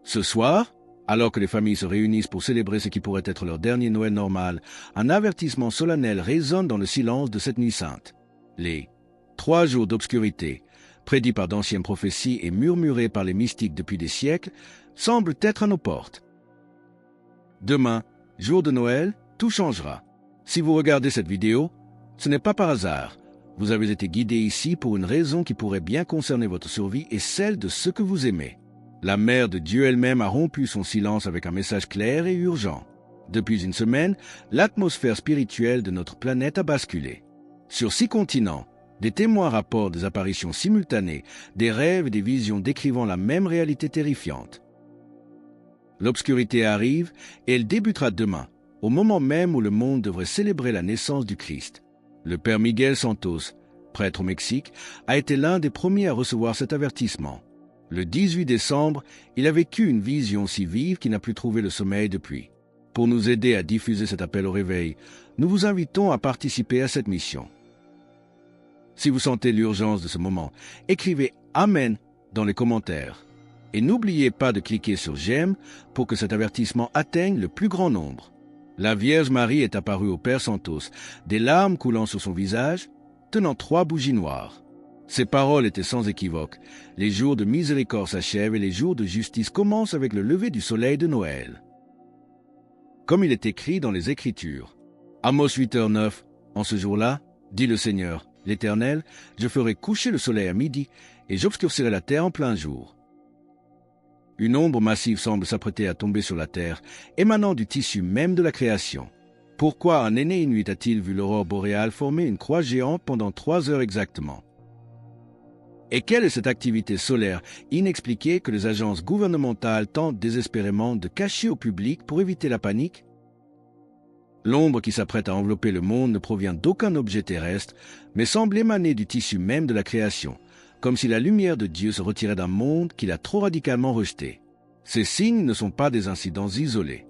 Ce soir, alors que les familles se réunissent pour célébrer ce qui pourrait être leur dernier Noël normal, un avertissement solennel résonne dans le silence de cette nuit sainte. Les 3 jours d'obscurité, prédits par d'anciennes prophéties et murmurés par les mystiques depuis des siècles, semblent être à nos portes. Demain, jour de Noël, tout changera. Si vous regardez cette vidéo, ce n'est pas par hasard. Vous avez été guidé ici pour une raison qui pourrait bien concerner votre survie et celle de ceux que vous aimez. La Mère de Dieu elle-même a rompu son silence avec un message clair et urgent. Depuis une semaine, l'atmosphère spirituelle de notre planète a basculé. Sur 6 continents, des témoins rapportent des apparitions simultanées, des rêves et des visions décrivant la même réalité terrifiante. L'obscurité arrive et elle débutera demain, au moment même où le monde devrait célébrer la naissance du Christ. Le père Miguel Santos, prêtre au Mexique, a été l'un des premiers à recevoir cet avertissement. Le 18 décembre, il a vécu une vision si vive qu'il n'a plus trouvé le sommeil depuis. Pour nous aider à diffuser cet appel au réveil, nous vous invitons à participer à cette mission. Si vous sentez l'urgence de ce moment, écrivez « Amen » dans les commentaires. Et n'oubliez pas de cliquer sur « J'aime » pour que cet avertissement atteigne le plus grand nombre. La Vierge Marie est apparue au Père Santos, des larmes coulant sur son visage, tenant 3 bougies noires. Ses paroles étaient sans équivoque. Les jours de miséricorde s'achèvent et les jours de justice commencent avec le lever du soleil de Noël. Comme il est écrit dans les Écritures. Amos 8h9, en ce jour-là, dit le Seigneur, l'Éternel, je ferai coucher le soleil à midi et j'obscurcirai la terre en plein jour. Une ombre massive semble s'apprêter à tomber sur la terre, émanant du tissu même de la création. Pourquoi un aîné inuit a-t-il vu l'aurore boréale former une croix géante pendant 3 heures exactement? Et quelle est cette activité solaire inexpliquée que les agences gouvernementales tentent désespérément de cacher au public pour éviter la panique? L'ombre qui s'apprête à envelopper le monde ne provient d'aucun objet terrestre, mais semble émaner du tissu même de la création, comme si la lumière de Dieu se retirait d'un monde qu'il a trop radicalement rejeté. Ces signes ne sont pas des incidents isolés.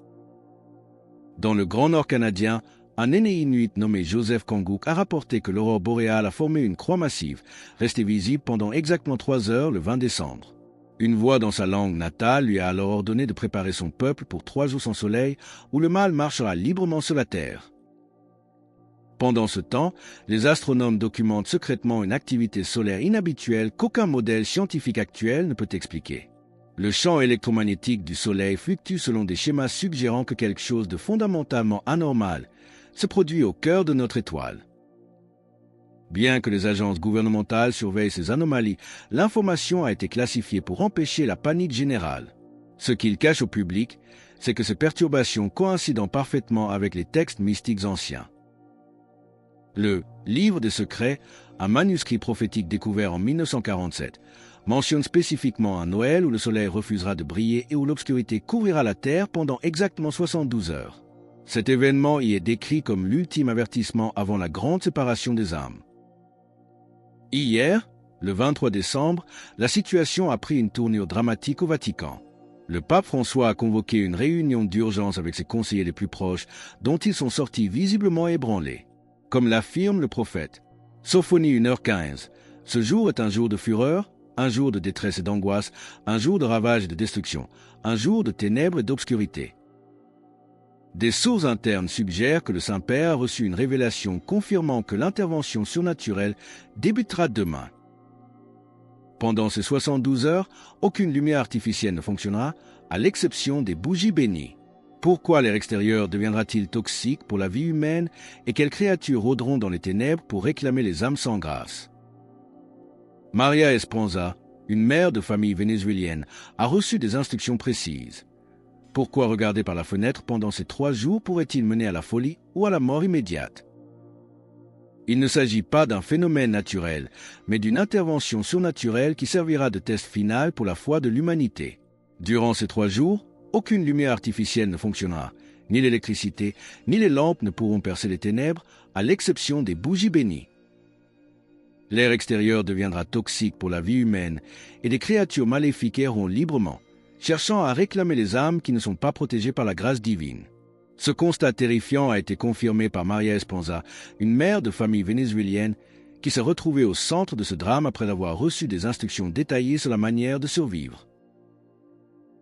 Dans le Grand Nord canadien, un aîné inuit nommé Joseph Konguk a rapporté que l'aurore boréale a formé une croix massive, restée visible pendant exactement 3 heures le 20 décembre. Une voix dans sa langue natale lui a alors ordonné de préparer son peuple pour 3 jours sans soleil, où le mal marchera librement sur la terre. Pendant ce temps, les astronomes documentent secrètement une activité solaire inhabituelle qu'aucun modèle scientifique actuel ne peut expliquer. Le champ électromagnétique du Soleil fluctue selon des schémas suggérant que quelque chose de fondamentalement anormal se produit au cœur de notre étoile. Bien que les agences gouvernementales surveillent ces anomalies, l'information a été classifiée pour empêcher la panique générale. Ce qu'ils cachent au public, c'est que ces perturbations coïncident parfaitement avec les textes mystiques anciens. Le « Livre des secrets », un manuscrit prophétique découvert en 1947, mentionne spécifiquement un Noël où le soleil refusera de briller et où l'obscurité couvrira la terre pendant exactement 72 heures. Cet événement y est décrit comme l'ultime avertissement avant la grande séparation des âmes. Hier, le 23 décembre, la situation a pris une tournure dramatique au Vatican. Le pape François a convoqué une réunion d'urgence avec ses conseillers les plus proches, dont ils sont sortis visiblement ébranlés. Comme l'affirme le prophète, Sophonie 1h15, ce jour est un jour de fureur, un jour de détresse et d'angoisse, un jour de ravage et de destruction, un jour de ténèbres et d'obscurité. Des sources internes suggèrent que le Saint-Père a reçu une révélation confirmant que l'intervention surnaturelle débutera demain. Pendant ces 72 heures, aucune lumière artificielle ne fonctionnera, à l'exception des bougies bénies. Pourquoi l'air extérieur deviendra-t-il toxique pour la vie humaine et quelles créatures rôderont dans les ténèbres pour réclamer les âmes sans grâce? Maria Esponza, une mère de famille vénézuélienne, a reçu des instructions précises. Pourquoi regarder par la fenêtre pendant ces 3 jours pourrait-il mener à la folie ou à la mort immédiate? Il ne s'agit pas d'un phénomène naturel, mais d'une intervention surnaturelle qui servira de test final pour la foi de l'humanité. Durant ces 3 jours, aucune lumière artificielle ne fonctionnera, ni l'électricité, ni les lampes ne pourront percer les ténèbres, à l'exception des bougies bénies. L'air extérieur deviendra toxique pour la vie humaine et des créatures maléfiques erront librement, cherchant à réclamer les âmes qui ne sont pas protégées par la grâce divine. Ce constat terrifiant a été confirmé par Maria Esponza, une mère de famille vénézuélienne qui s'est retrouvée au centre de ce drame après avoir reçu des instructions détaillées sur la manière de survivre.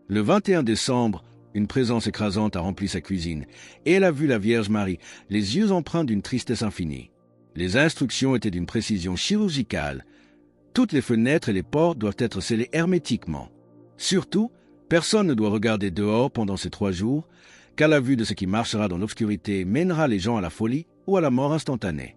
Le 21 décembre, une présence écrasante a rempli sa cuisine, et elle a vu la Vierge Marie, les yeux empreints d'une tristesse infinie. Les instructions étaient d'une précision chirurgicale. Toutes les fenêtres et les portes doivent être scellées hermétiquement. Surtout, personne ne doit regarder dehors pendant ces 3 jours, car la vue de ce qui marchera dans l'obscurité mènera les gens à la folie ou à la mort instantanée.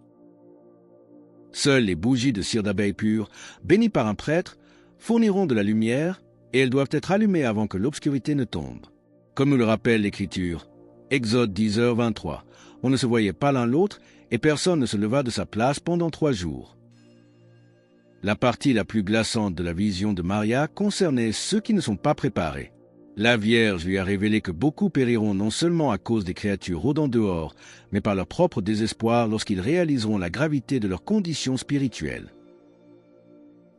Seules les bougies de cire d'abeille pure, bénies par un prêtre, fourniront de la lumière, et elles doivent être allumées avant que l'obscurité ne tombe. Comme nous le rappelle l'Écriture, Exode 10h23, on ne se voyait pas l'un l'autre et personne ne se leva de sa place pendant 3 jours. La partie la plus glaçante de la vision de Maria concernait ceux qui ne sont pas préparés. La Vierge lui a révélé que beaucoup périront non seulement à cause des créatures rôdant dehors, mais par leur propre désespoir lorsqu'ils réaliseront la gravité de leur condition spirituelle.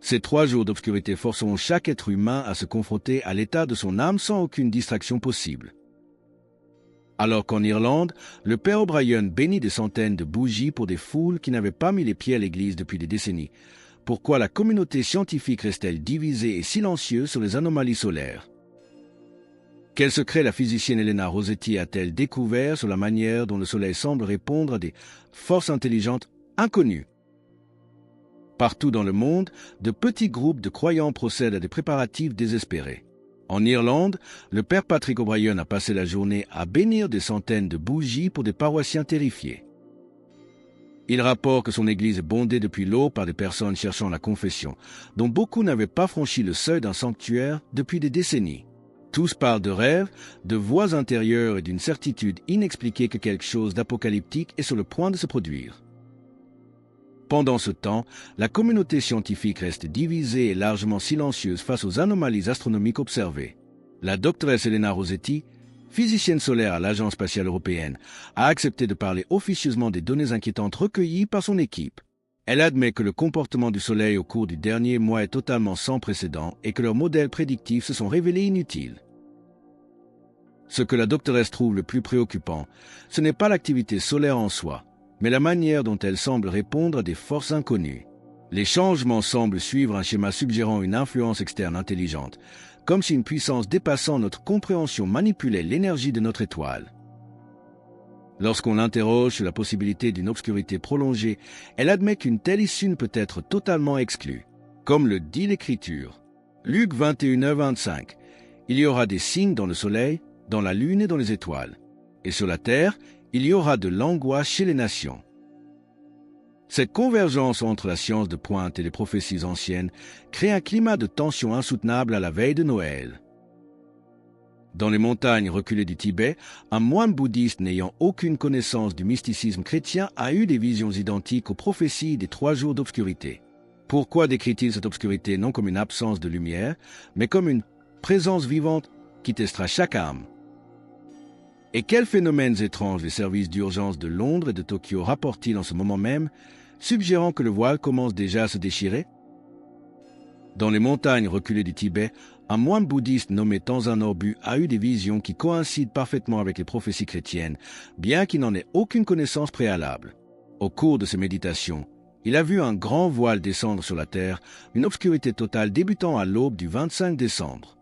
Ces 3 jours d'obscurité forceront chaque être humain à se confronter à l'état de son âme sans aucune distraction possible. Alors qu'en Irlande, le père O'Brien bénit des centaines de bougies pour des foules qui n'avaient pas mis les pieds à l'église depuis des décennies, pourquoi la communauté scientifique reste-t-elle divisée et silencieuse sur les anomalies solaires? Quel secret la physicienne Elena Rossetti a-t-elle découvert sur la manière dont le Soleil semble répondre à des forces intelligentes inconnues? Partout dans le monde, de petits groupes de croyants procèdent à des préparatifs désespérés. En Irlande, le père Patrick O'Brien a passé la journée à bénir des centaines de bougies pour des paroissiens terrifiés. Il rapporte que son église est bondée depuis l'aube par des personnes cherchant la confession, dont beaucoup n'avaient pas franchi le seuil d'un sanctuaire depuis des décennies. Tous parlent de rêves, de voix intérieures et d'une certitude inexpliquée que quelque chose d'apocalyptique est sur le point de se produire. Pendant ce temps, la communauté scientifique reste divisée et largement silencieuse face aux anomalies astronomiques observées. La doctoresse Elena Rossetti, physicienne solaire à l'Agence spatiale européenne, a accepté de parler officieusement des données inquiétantes recueillies par son équipe. Elle admet que le comportement du Soleil au cours du dernier mois est totalement sans précédent et que leurs modèles prédictifs se sont révélés inutiles. Ce que la doctoresse trouve le plus préoccupant, ce n'est pas l'activité solaire en soi, mais la manière dont elle semble répondre à des forces inconnues. Les changements semblent suivre un schéma suggérant une influence externe intelligente, comme si une puissance dépassant notre compréhension manipulait l'énergie de notre étoile. Lorsqu'on l'interroge sur la possibilité d'une obscurité prolongée, elle admet qu'une telle issue ne peut être totalement exclue. Comme le dit l'Écriture, Luc 21h25, il y aura des signes dans le soleil, dans la lune et dans les étoiles. Et sur la terre, il y aura de l'angoisse chez les nations. Cette convergence entre la science de pointe et les prophéties anciennes crée un climat de tension insoutenable à la veille de Noël. Dans les montagnes reculées du Tibet, un moine bouddhiste n'ayant aucune connaissance du mysticisme chrétien a eu des visions identiques aux prophéties des 3 jours d'obscurité. Pourquoi décrit-il cette obscurité non comme une absence de lumière, mais comme une présence vivante qui testera chaque âme? Et quels phénomènes étranges les services d'urgence de Londres et de Tokyo rapportent-ils en ce moment même, suggérant que le voile commence déjà à se déchirer? Dans les montagnes reculées du Tibet, un moine bouddhiste nommé Tenzin Norbu a eu des visions qui coïncident parfaitement avec les prophéties chrétiennes, bien qu'il n'en ait aucune connaissance préalable. Au cours de ses méditations, il a vu un grand voile descendre sur la terre, une obscurité totale débutant à l'aube du 25 décembre.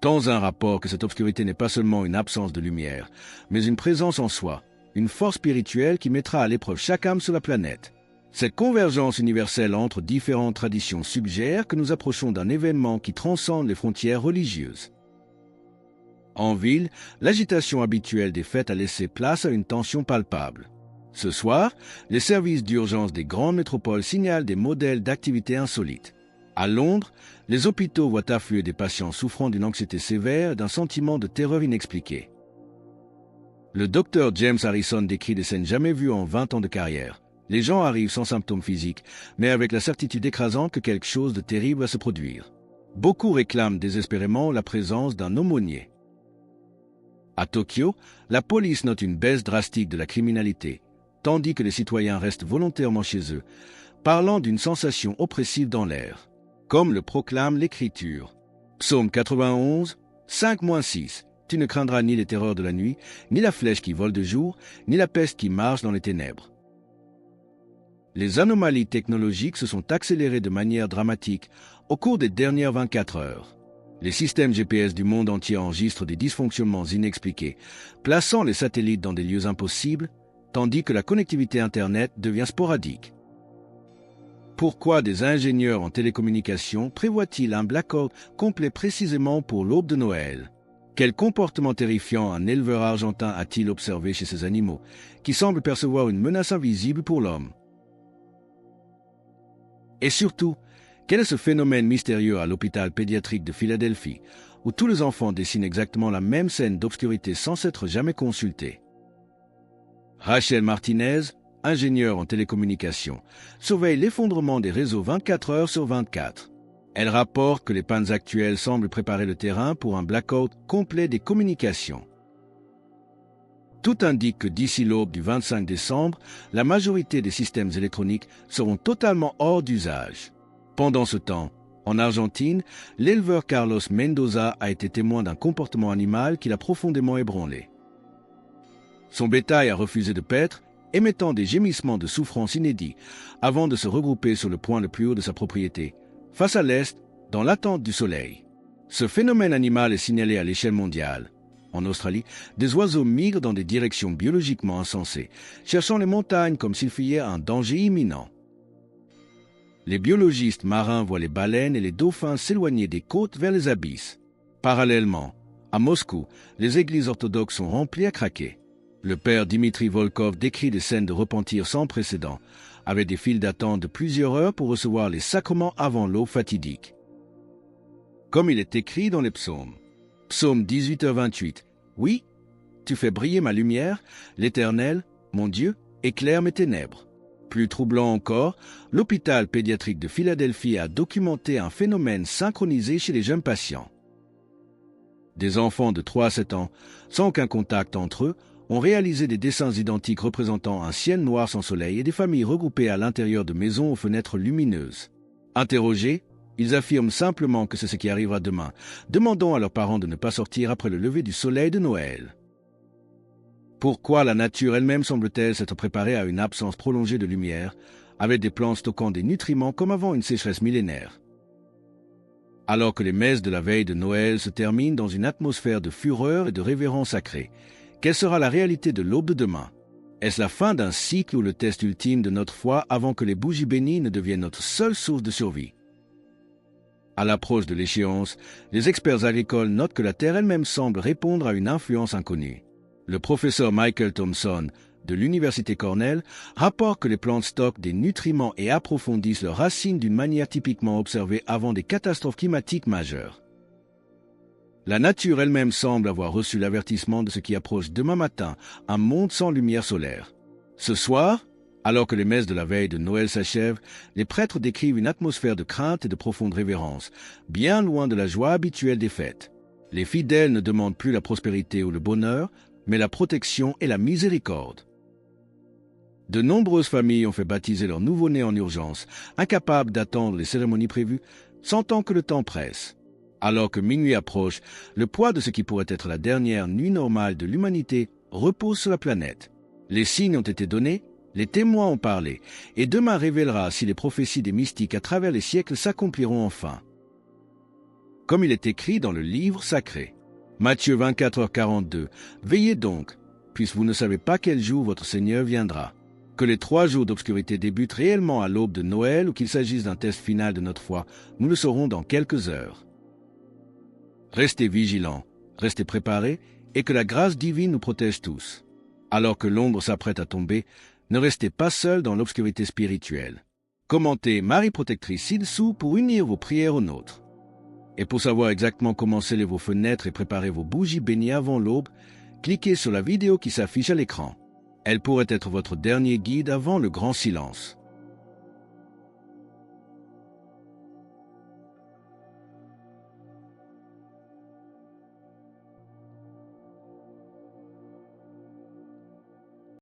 Tenzin rapporte que cette obscurité n'est pas seulement une absence de lumière, mais une présence en soi, une force spirituelle qui mettra à l'épreuve chaque âme sur la planète. Cette convergence universelle entre différentes traditions suggère que nous approchons d'un événement qui transcende les frontières religieuses. En ville, l'agitation habituelle des fêtes a laissé place à une tension palpable. Ce soir, les services d'urgence des grandes métropoles signalent des modèles d'activité insolites. À Londres, les hôpitaux voient affluer des patients souffrant d'une anxiété sévère et d'un sentiment de terreur inexpliqué. Le docteur James Harrison décrit des scènes jamais vues en 20 ans de carrière. Les gens arrivent sans symptômes physiques, mais avec la certitude écrasante que quelque chose de terrible va se produire. Beaucoup réclament désespérément la présence d'un aumônier. À Tokyo, la police note une baisse drastique de la criminalité, tandis que les citoyens restent volontairement chez eux, parlant d'une sensation oppressive dans l'air. Comme le proclame l'Écriture. Psaume 91, 5-6. Tu ne craindras ni les terreurs de la nuit, ni la flèche qui vole de jour, ni la peste qui marche dans les ténèbres. Les anomalies technologiques se sont accélérées de manière dramatique au cours des dernières 24 heures. Les systèmes GPS du monde entier enregistrent des dysfonctionnements inexpliqués, plaçant les satellites dans des lieux impossibles, tandis que la connectivité Internet devient sporadique. Pourquoi des ingénieurs en télécommunications prévoient-ils un blackout complet précisément pour l'aube de Noël? Quel comportement terrifiant un éleveur argentin a-t-il observé chez ces animaux, qui semblent percevoir une menace invisible pour l'homme? Et surtout, quel est ce phénomène mystérieux à l'hôpital pédiatrique de Philadelphie, où tous les enfants dessinent exactement la même scène d'obscurité sans s'être jamais consultés? Rachel Martinez, ingénieure en télécommunications, surveille l'effondrement des réseaux 24 heures sur 24. Elle rapporte que les pannes actuelles semblent préparer le terrain pour un blackout complet des communications. Tout indique que d'ici l'aube du 25 décembre, la majorité des systèmes électroniques seront totalement hors d'usage. Pendant ce temps, en Argentine, l'éleveur Carlos Mendoza a été témoin d'un comportement animal qui l'a profondément ébranlé. Son bétail a refusé de paître, émettant des gémissements de souffrance inédits, avant de se regrouper sur le point le plus haut de sa propriété, face à l'est, dans l'attente du soleil. Ce phénomène animal est signalé à l'échelle mondiale. En Australie, des oiseaux migrent dans des directions biologiquement insensées, cherchant les montagnes comme s'ils fuyaient un danger imminent. Les biologistes marins voient les baleines et les dauphins s'éloigner des côtes vers les abysses. Parallèlement, à Moscou, les églises orthodoxes sont remplies à craquer. Le père Dimitri Volkov décrit des scènes de repentir sans précédent, avec des files d'attente de plusieurs heures pour recevoir les sacrements avant l'aube fatidique. Comme il est écrit dans les psaumes. Psaume 18h28. Oui, tu fais briller ma lumière, l'Éternel, mon Dieu, éclaire mes ténèbres. Plus troublant encore, l'hôpital pédiatrique de Philadelphie a documenté un phénomène synchronisé chez les jeunes patients. Des enfants de 3 à 7 ans, sans aucun contact entre eux, ont réalisé des dessins identiques représentant un ciel noir sans soleil et des familles regroupées à l'intérieur de maisons aux fenêtres lumineuses. Interrogés, ils affirment simplement que c'est ce qui arrivera demain, demandant à leurs parents de ne pas sortir après le lever du soleil de Noël. Pourquoi la nature elle-même semble-t-elle s'être préparée à une absence prolongée de lumière, avec des plantes stockant des nutriments comme avant une sécheresse millénaire? Alors que les messes de la veille de Noël se terminent dans une atmosphère de fureur et de révérence sacrée, quelle sera la réalité de l'aube de demain? Est-ce la fin d'un cycle ou le test ultime de notre foi avant que les bougies bénies ne deviennent notre seule source de survie? À l'approche de l'échéance, les experts agricoles notent que la Terre elle-même semble répondre à une influence inconnue. Le professeur Michael Thompson, de l'Université Cornell, rapporte que les plantes stockent des nutriments et approfondissent leurs racines d'une manière typiquement observée avant des catastrophes climatiques majeures. La nature elle-même semble avoir reçu l'avertissement de ce qui approche demain matin, un monde sans lumière solaire. Ce soir, alors que les messes de la veille de Noël s'achèvent, les prêtres décrivent une atmosphère de crainte et de profonde révérence, bien loin de la joie habituelle des fêtes. Les fidèles ne demandent plus la prospérité ou le bonheur, mais la protection et la miséricorde. De nombreuses familles ont fait baptiser leur nouveau-né en urgence, incapables d'attendre les cérémonies prévues, sentant que le temps presse. Alors que minuit approche, le poids de ce qui pourrait être la dernière nuit normale de l'humanité repose sur la planète. Les signes ont été donnés, les témoins ont parlé, et demain révélera si les prophéties des mystiques à travers les siècles s'accompliront enfin. Comme il est écrit dans le livre sacré. Matthieu 24h42. Veillez donc, puisque vous ne savez pas quel jour votre Seigneur viendra. Que les 3 jours d'obscurité débutent réellement à l'aube de Noël ou qu'il s'agisse d'un test final de notre foi, nous le saurons dans quelques heures. Restez vigilants, restez préparés, et que la grâce divine nous protège tous. Alors que l'ombre s'apprête à tomber, ne restez pas seuls dans l'obscurité spirituelle. Commentez Marie Protectrice ci-dessous pour unir vos prières aux nôtres. Et pour savoir exactement comment sceller vos fenêtres et préparer vos bougies bénies avant l'aube, cliquez sur la vidéo qui s'affiche à l'écran. Elle pourrait être votre dernier guide avant le grand silence.